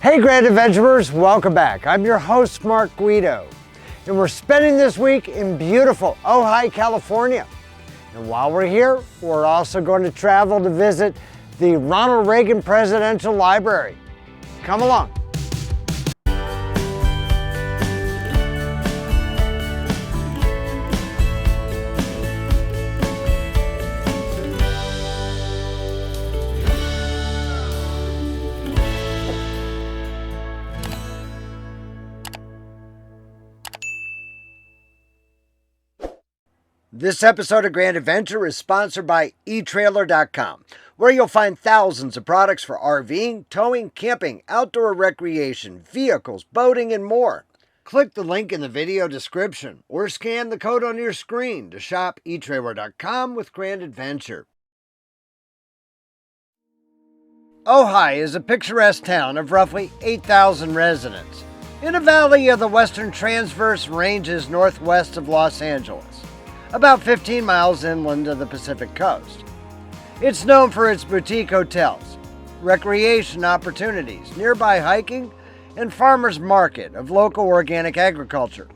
Hey Grand Adventurers, welcome back. I'm your host, Mark Guido, and we're spending this week in beautiful Ojai, California. And while we're here, we're also going to travel to visit the Ronald Reagan Presidential Library. Come along. This episode of Grand Adventure is sponsored by etrailer.com, where you'll find thousands of products for RVing, towing, camping, outdoor recreation, vehicles, boating, and more. Click the link in the video description or scan the code on your screen to shop etrailer.com with Grand Adventure. Ojai is a picturesque town of roughly 8,000 residents in a valley of the Western Transverse Ranges northwest of Los Angeles, about 15 miles inland of the Pacific coast. It's known for its boutique hotels, recreation opportunities, nearby hiking, and farmers market of local organic agriculture.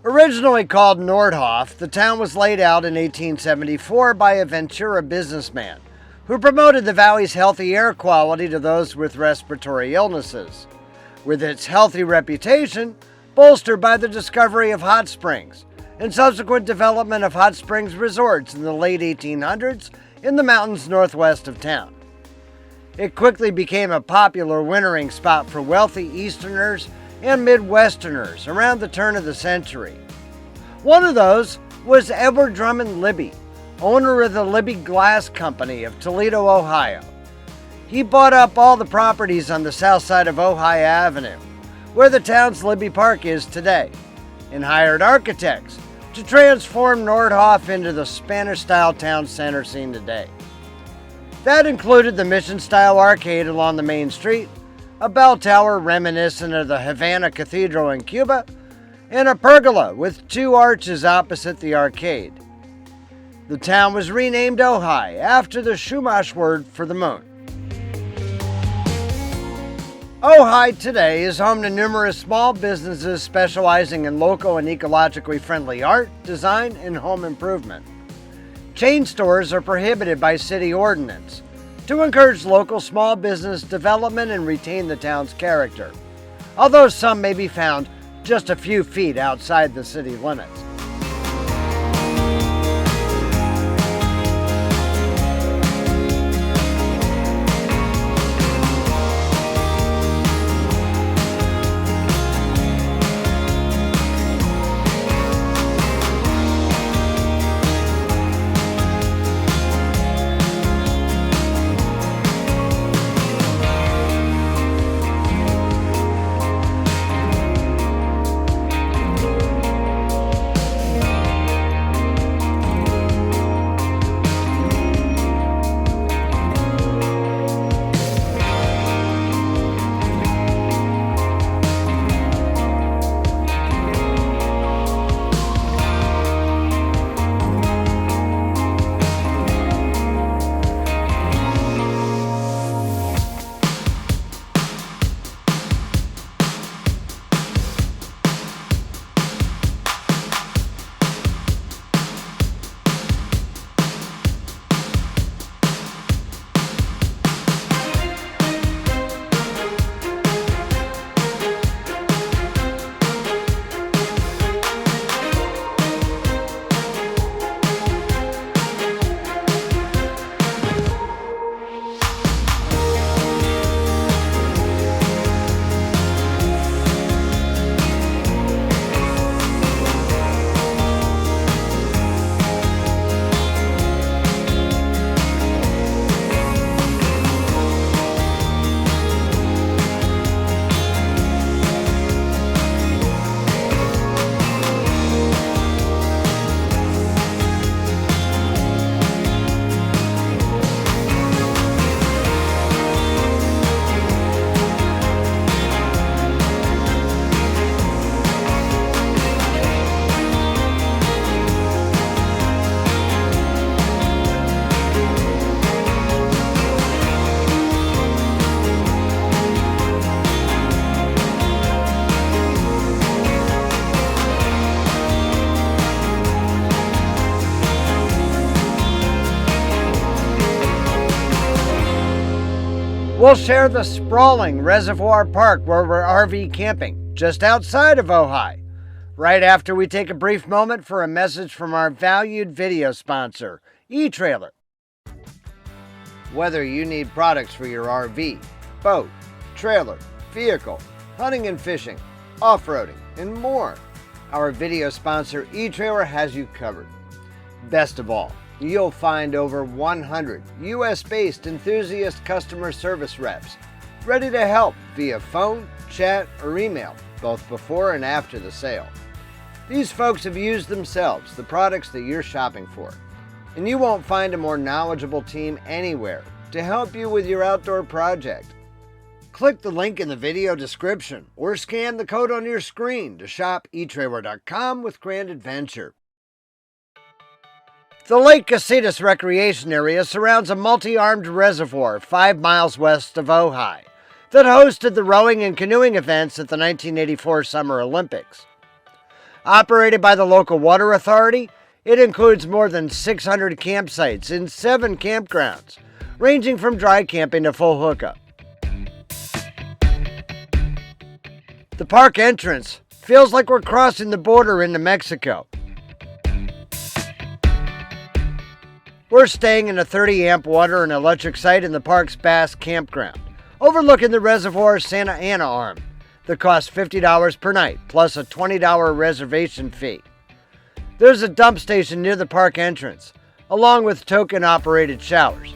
Originally called Nordhoff, the town was laid out in 1874 by a Ventura businessman who promoted the valley's healthy air quality to those with respiratory illnesses, with its healthy reputation bolstered by the discovery of hot springs and subsequent development of hot springs resorts in the late 1800s in the mountains northwest of town. It quickly became a popular wintering spot for wealthy Easterners and Midwesterners around the turn of the century. One of those was Edward Drummond Libby, owner of the Libby Glass Company of Toledo, Ohio. He bought up all the properties on the south side of Ojai Avenue, where the town's Libby Park is today, and hired architects to transform Nordhoff into the Spanish-style town center seen today. That included the Mission-style arcade along the main street, a bell tower reminiscent of the Havana Cathedral in Cuba, and a pergola with two arches opposite the arcade. The town was renamed Ojai after the Chumash word for the moon. Ojai today is home to numerous small businesses specializing in local and ecologically friendly art, design, and home improvement. Chain stores are prohibited by city ordinance to encourage local small business development and retain the town's character, although some may be found just a few feet outside the city limits. We'll share the sprawling Reservoir Park where we're RV camping just outside of Ojai, right after we take a brief moment for a message from our valued video sponsor, etrailer. Whether you need products for your RV, boat, trailer, vehicle, hunting and fishing, off-roading, and more, our video sponsor etrailer has you covered. Best of all, you'll find over 100 US-based enthusiast customer service reps ready to help via phone, chat, or email, both before and after the sale. These folks have used themselves the products that you're shopping for, and you won't find a more knowledgeable team anywhere to help you with your outdoor project. Click the link in the video description or scan the code on your screen to shop etrailer.com with Grand Adventure. The Lake Casitas Recreation Area surrounds a multi-armed reservoir 5 miles west of Ojai that hosted the rowing and canoeing events at the 1984 Summer Olympics. Operated by the local water authority, it includes more than 600 campsites in 7 campgrounds, ranging from dry camping to full hookup. The park entrance feels like we're crossing the border into Mexico. We're staying in a 30-amp water and electric site in the park's Bass Campground, overlooking the reservoir's Santa Ana arm that costs $50 per night, plus a $20 reservation fee. There's a dump station near the park entrance, along with token-operated showers.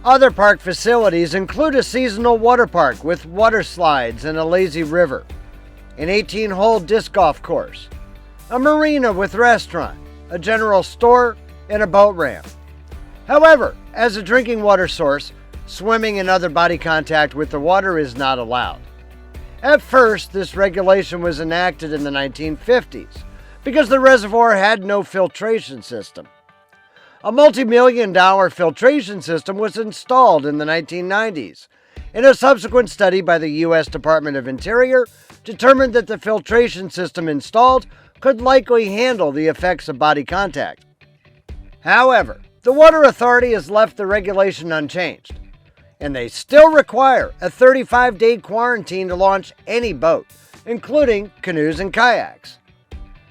Other park facilities include a seasonal water park with water slides and a lazy river, an 18-hole disc golf course, a marina with restaurant, a general store, and a boat ramp. However, as a drinking water source, swimming and other body contact with the water is not allowed. At first, this regulation was enacted in the 1950s because the reservoir had no filtration system. A multi-million-dollar filtration system was installed in the 1990s, and a subsequent study by the U.S. Department of Interior determined that the filtration system installed could likely handle the effects of body contact. However, the Water Authority has left the regulation unchanged, and they still require a 35-day quarantine to launch any boat, including canoes and kayaks.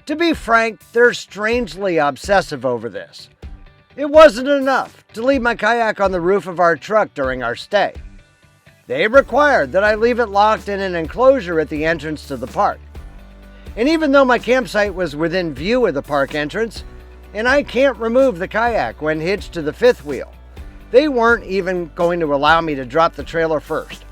To be frank, they're strangely obsessive over this. It wasn't enough to leave my kayak on the roof of our truck during our stay. They required that I leave it locked in an enclosure at the entrance to the park. And even though my campsite was within view of the park entrance, and I can't remove the kayak when hitched to the fifth wheel, they weren't even going to allow me to drop the trailer first.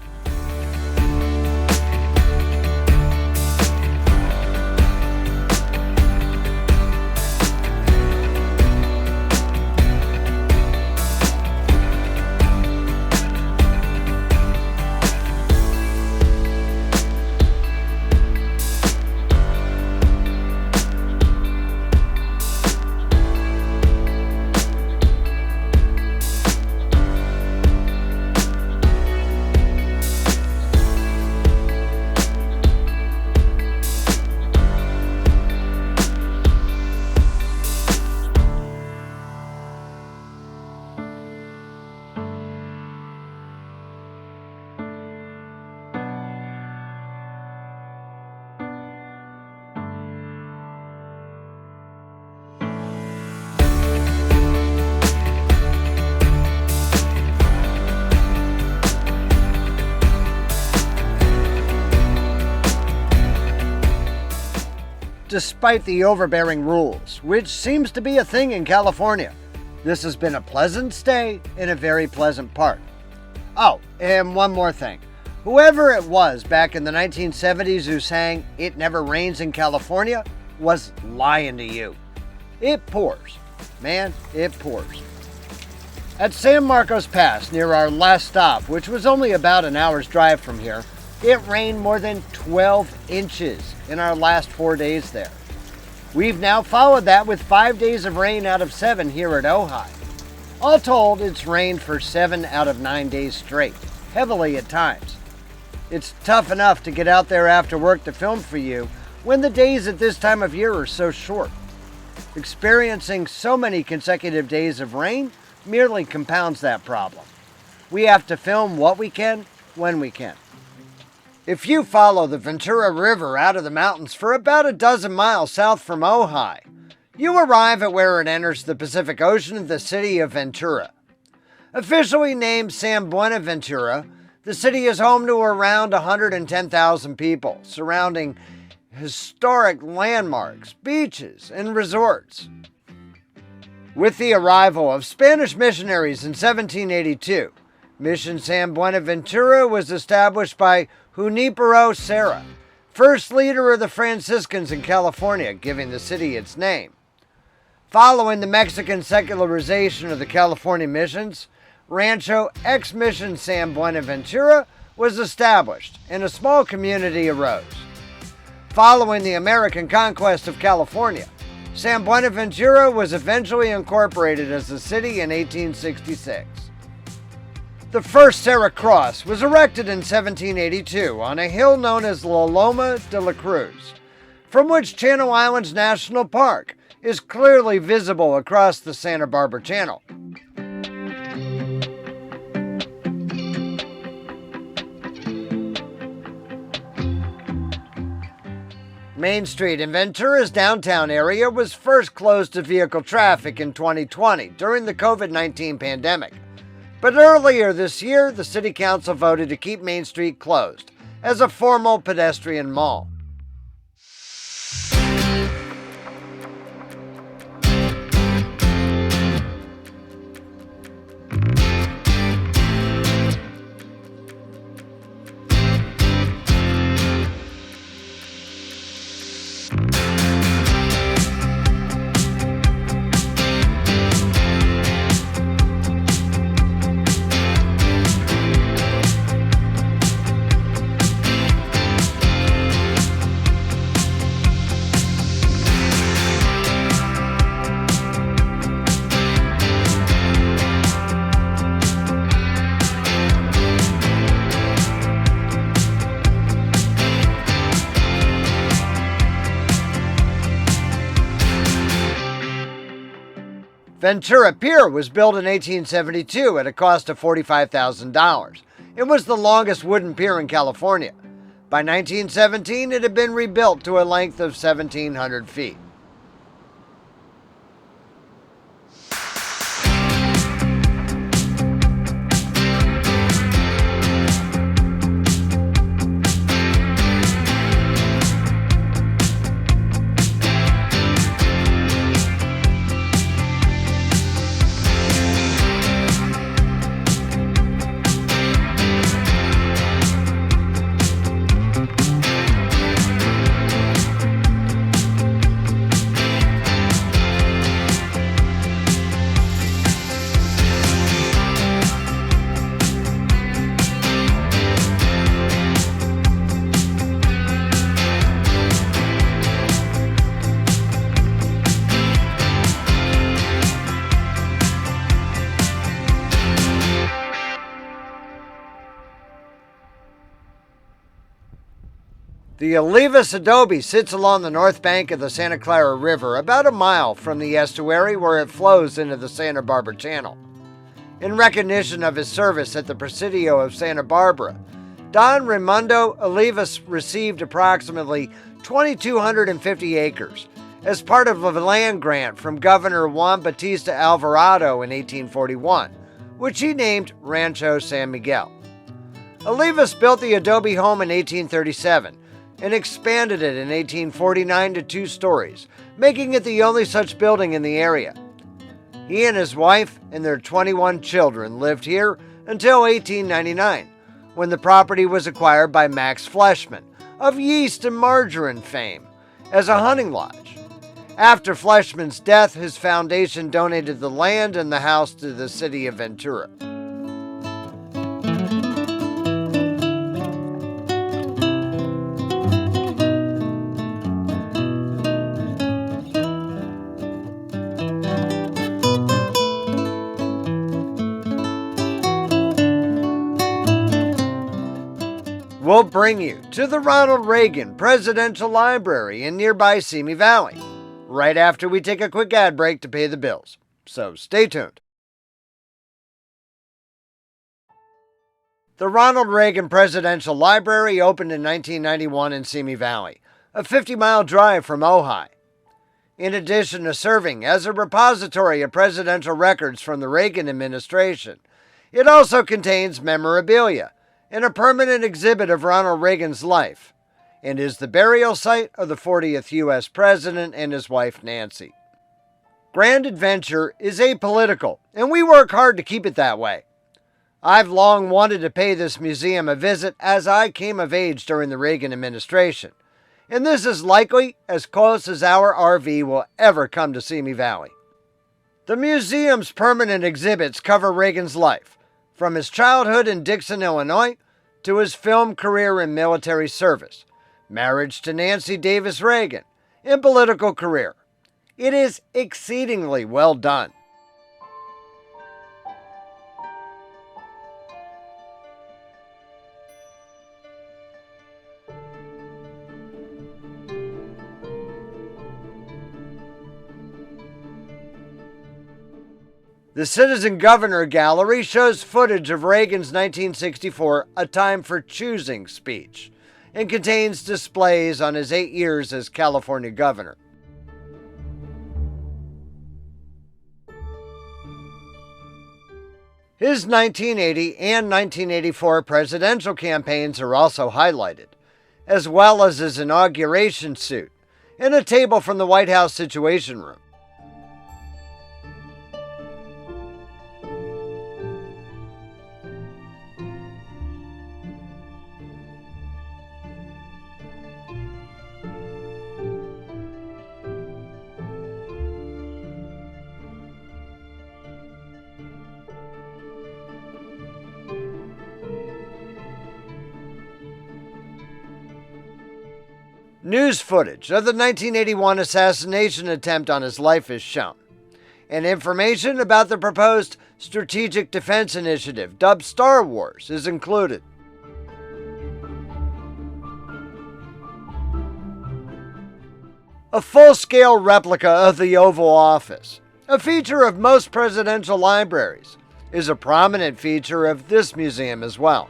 Despite the overbearing rules, which seems to be a thing in California, this has been a pleasant stay in a very pleasant park. Oh, and one more thing. Whoever it was back in the 1970s who sang "It Never Rains in California" was lying to you. It pours. Man, it pours. At San Marcos Pass, near our last stop, which was only about an hour's drive from here, it rained more than 12 inches in our last 4 days there. We've now followed that with 5 days of rain out of 7 here at Ojai. All told, it's rained for 7 out of 9 days straight, heavily at times. It's tough enough to get out there after work to film for you when the days at this time of year are so short. Experiencing so many consecutive days of rain merely compounds that problem. We have to film what we can, when we can. If you follow the Ventura River out of the mountains for about a dozen miles south from Ojai, you arrive at where it enters the Pacific Ocean in the city of Ventura. Officially named San Buenaventura, the city is home to around 110,000 people, surrounding historic landmarks, beaches, and resorts. With the arrival of Spanish missionaries in 1782, Mission San Buenaventura was established by Junipero Serra, first leader of the Franciscans in California, giving the city its name. Following the Mexican secularization of the California missions, Rancho ex-Mission San Buenaventura was established, and a small community arose. Following the American conquest of California, San Buenaventura was eventually incorporated as a city in 1866. The first Serra Cross was erected in 1782 on a hill known as La Loma de la Cruz, from which Channel Islands National Park is clearly visible across the Santa Barbara Channel. Main Street in Ventura's downtown area was first closed to vehicle traffic in 2020 during the COVID-19 pandemic. But earlier this year, the City Council voted to keep Main Street closed as a formal pedestrian mall. Ventura Pier was built in 1872 at a cost of $45,000. It was the longest wooden pier in California. By 1917, it had been rebuilt to a length of 1,700 feet. The Olivas adobe sits along the north bank of the Santa Clara River, about a mile from the estuary where it flows into the Santa Barbara Channel. In recognition of his service at the Presidio of Santa Barbara, Don Raimundo Olivas received approximately 2,250 acres as part of a land grant from Governor Juan Bautista Alvarado in 1841, which he named Rancho San Miguel. Olivas built the adobe home in 1837 and expanded it in 1849 to 2 stories, making it the only such building in the area. He and his wife and their 21 children lived here until 1899, when the property was acquired by Max Fleshman, of yeast and margarine fame, as a hunting lodge. After Fleshman's death, his foundation donated the land and the house to the city of Ventura. We'll bring you to the Ronald Reagan Presidential Library in nearby Simi Valley. right after we take a quick ad break to pay the bills. So stay tuned. The Ronald Reagan Presidential Library opened in 1991 in Simi Valley, a 50-mile drive from Ojai. In addition to serving as a repository of presidential records from the Reagan administration, it also contains memorabilia and a permanent exhibit of Ronald Reagan's life, and is the burial site of the 40th U.S. President and his wife Nancy. Grand Adventure is apolitical, and we work hard to keep it that way. I've long wanted to pay this museum a visit as I came of age during the Reagan administration, and this is likely as close as our RV will ever come to Simi Valley. The museum's permanent exhibits cover Reagan's life, from his childhood in Dixon, Illinois, to his film career in military service, marriage to Nancy Davis Reagan, and political career. It is exceedingly well done. The Citizen Governor Gallery shows footage of Reagan's 1964 A Time for Choosing speech and contains displays on his 8 years as California governor. His 1980 and 1984 presidential campaigns are also highlighted, as well as his inauguration suit and a table from the White House Situation Room. News footage of the 1981 assassination attempt on his life is shown, and information about the proposed Strategic Defense Initiative, dubbed Star Wars, is included. A full-scale replica of the Oval Office, a feature of most presidential libraries, is a prominent feature of this museum as well.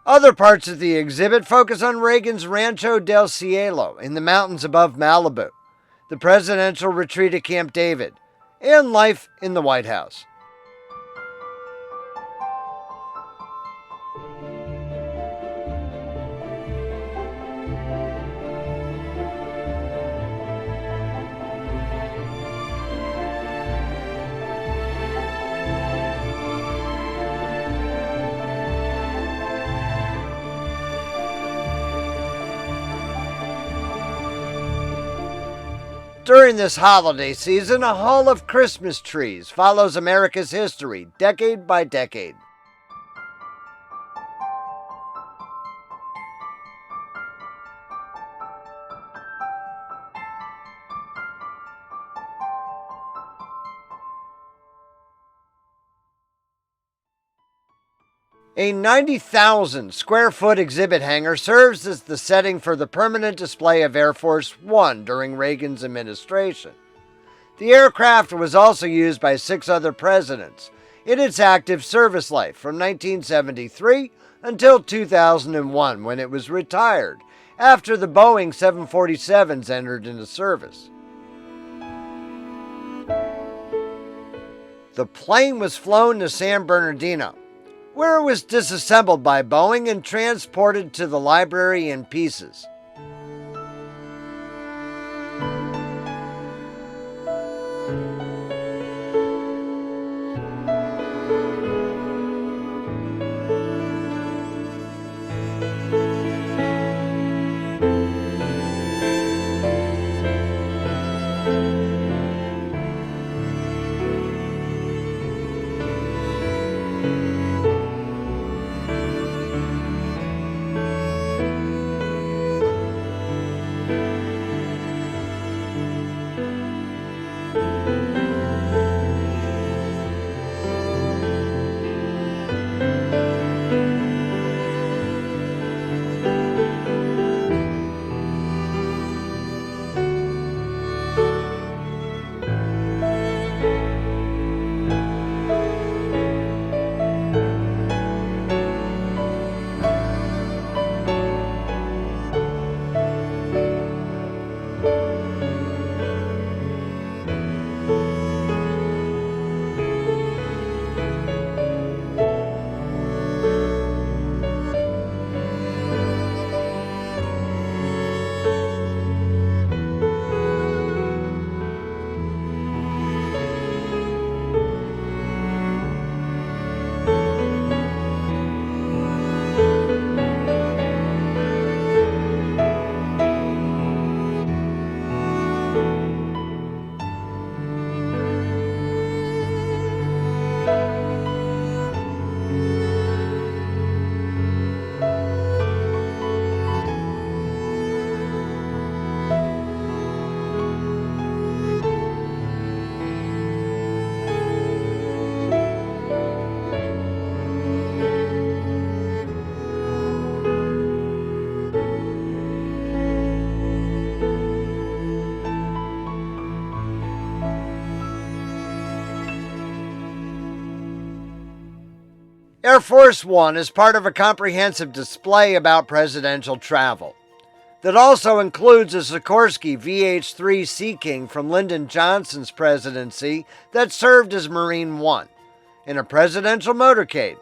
Other parts of the exhibit focus on Reagan's Rancho del Cielo in the mountains above Malibu, the presidential retreat at Camp David, and life in the White House. During this holiday season, a hall of Christmas trees follows America's history, decade by decade. A 90,000 square foot exhibit hangar serves as the setting for the permanent display of Air Force One during Reagan's administration. The aircraft was also used by 6 other presidents in its active service life from 1973 until 2001, when it was retired after the Boeing 747s entered into service. The plane was flown to San Bernardino, where it was disassembled by Boeing and transported to the library in pieces. Air Force One is part of a comprehensive display about presidential travel that also includes a Sikorsky VH-3 Sea King from Lyndon Johnson's presidency that served as Marine One in a presidential motorcade.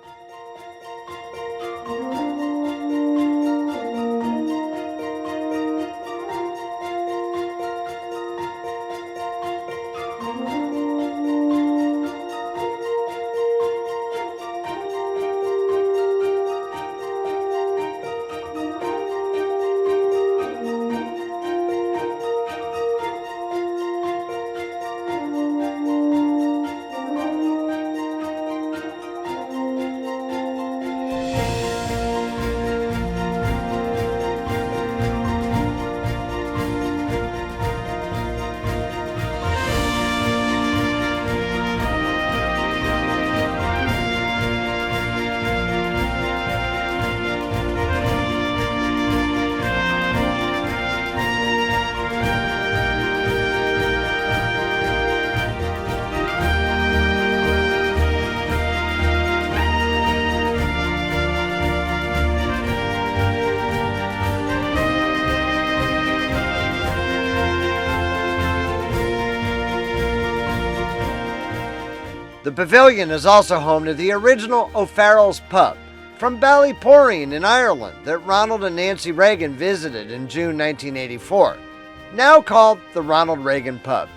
The pavilion is also home to the original O'Farrell's Pub from Ballyporeen in Ireland that Ronald and Nancy Reagan visited in June 1984, now called the Ronald Reagan Pub.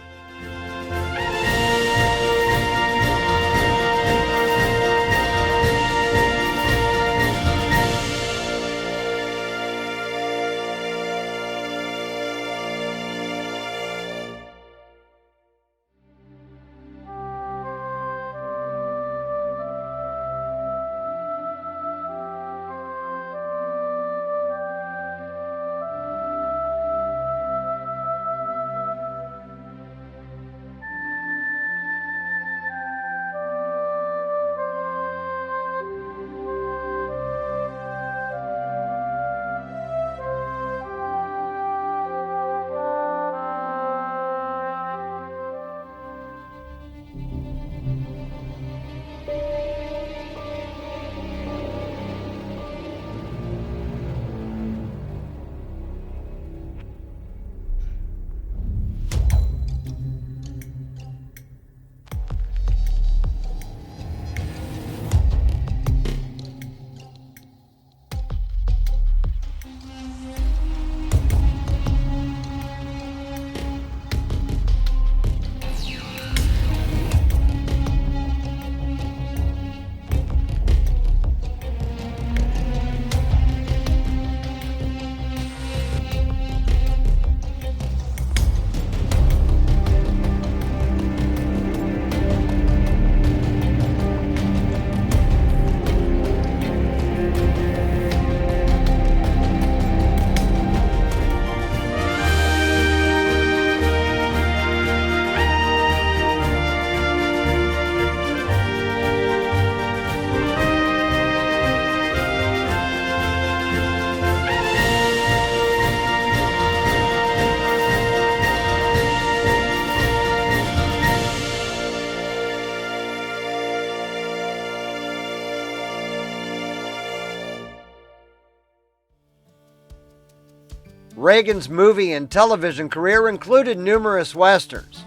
Reagan's movie and television career included numerous westerns,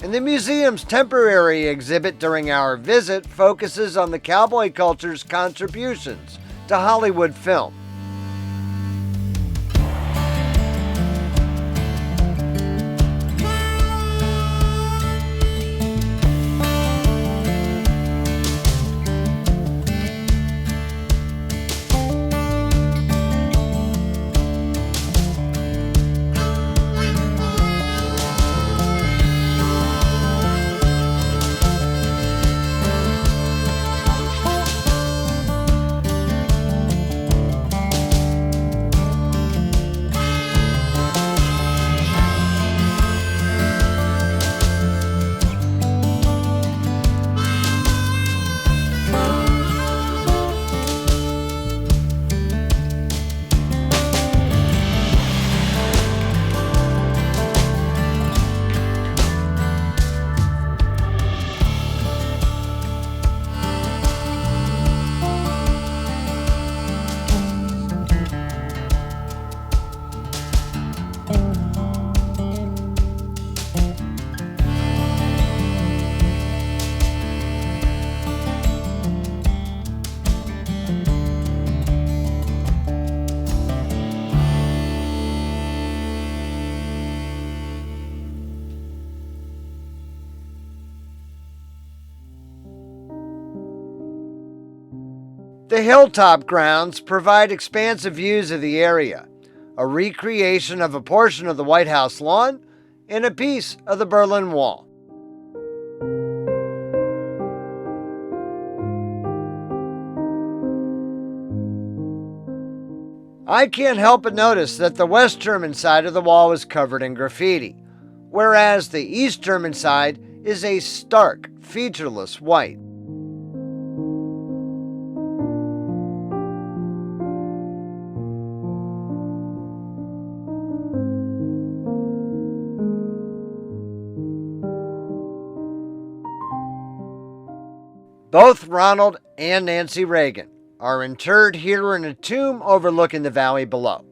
and the museum's temporary exhibit during our visit focuses on the cowboy culture's contributions to Hollywood film. The hilltop grounds provide expansive views of the area, a recreation of a portion of the White House lawn and a piece of the Berlin Wall. I can't help but notice that the West German side of the wall is covered in graffiti, whereas the East German side is a stark, featureless white. Both Ronald and Nancy Reagan are interred here in a tomb overlooking the valley below.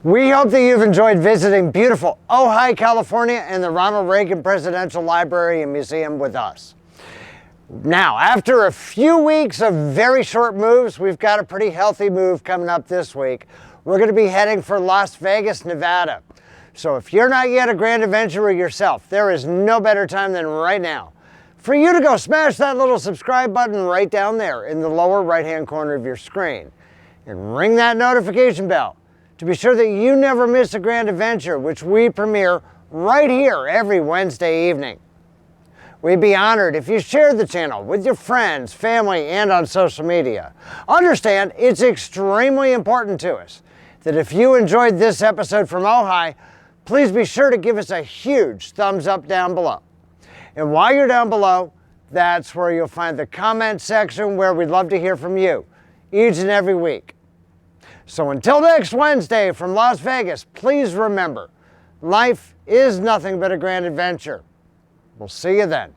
We hope that you've enjoyed visiting beautiful Ojai, California and the Ronald Reagan Presidential Library and Museum with us. Now, after a few weeks of very short moves, we've got a pretty healthy move coming up this week. We're going to be heading for Las Vegas, Nevada. So if you're not yet a grand adventurer yourself, there is no better time than right now for you to go smash that little subscribe button right down there in the lower right-hand corner of your screen and ring that notification bell to be sure that you never miss a grand adventure, which we premiere right here every Wednesday evening. We'd be honored if you shared the channel with your friends, family, and on social media. Understand, it's extremely important to us that if you enjoyed this episode from Ojai, please be sure to give us a huge thumbs up down below. And while you're down below, that's where you'll find the comment section where we'd love to hear from you each and every week. So until next Wednesday from Las Vegas, please remember, life is nothing but a grand adventure. We'll see you then.